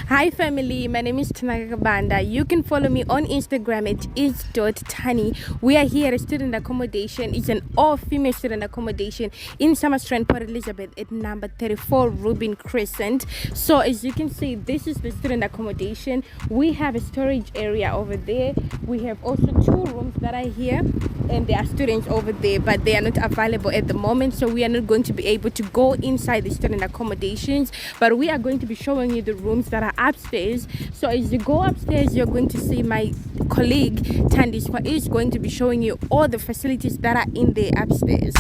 Hi family, my name is Tam.StudentHousing. You can follow me on Instagram at is.tani. We are here at student accommodation. It's an all-female student accommodation in Summerstrand, Port Elizabeth at number 34 Rubin Crescent. So as you can see, this is the student accommodation. We have a storage area over there. We have also 2 rooms that are here, and there are students over there, but they are not available at the moment, so we are not going to be able to go inside the student accommodations, but we are going to be showing you the rooms that are upstairs. So as you go upstairs, you're going to see my colleague Tandiswa is going to be showing you all the facilities that are in there upstairs.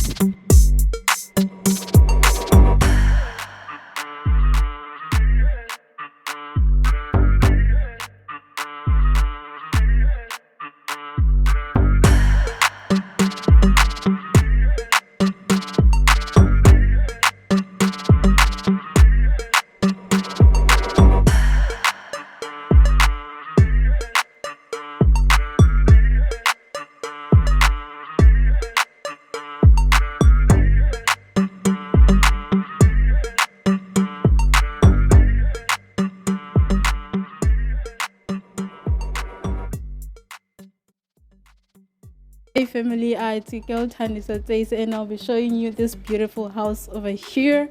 Hey family, it's your girl Tam.StudentHousing, and I'll be showing you this beautiful house over here.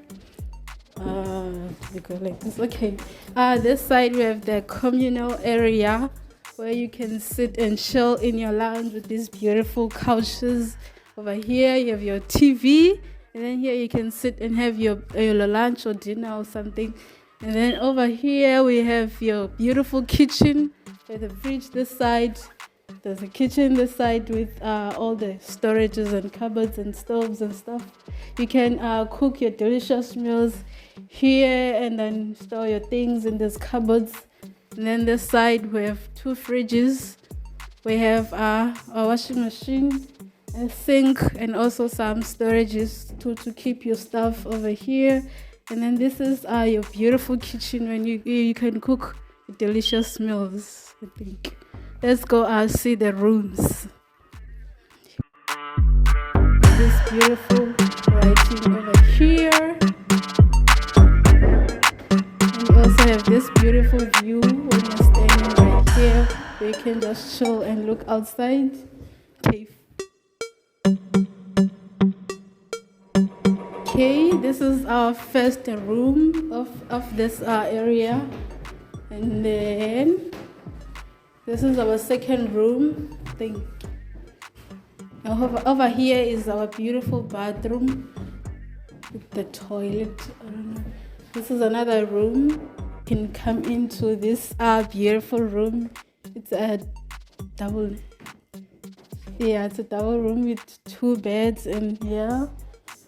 You go like this. Okay. This side we have the communal area where you can sit and chill in your lounge with these beautiful couches. Over here you have your TV, and then here you can sit and have your lunch or dinner or something. And then over here we have your beautiful kitchen. There's a fridge this side. There's a kitchen this side with all the storages and cupboards and stoves and stuff. You can cook your delicious meals here and then store your things in these cupboards. And then this side we have 2 fridges. We have a washing machine, a sink, and also some storages to keep your stuff over here. And then this is your beautiful kitchen when you can cook delicious meals, I think. Let's go see the rooms. This beautiful lighting over here. And you also have this beautiful view when you're standing right here, where you can just chill and look outside. Okay, this is our first room of this area. And then this is our second room, I think. Over here is our beautiful bathroom with the toilet. I don't know. This is another room. You can come into this beautiful room. It's a double room with 2 beds, and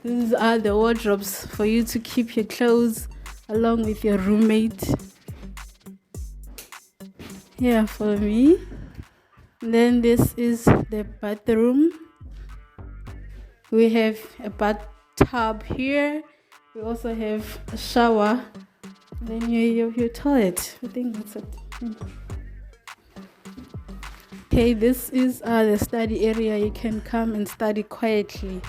these are the wardrobes for you to keep your clothes along with your roommate. Follow me. And then this is the bathroom. We have a bathtub here. We also have a shower. And then you have your toilet. I think that's it. Okay, this is the study area. You can come and study quietly.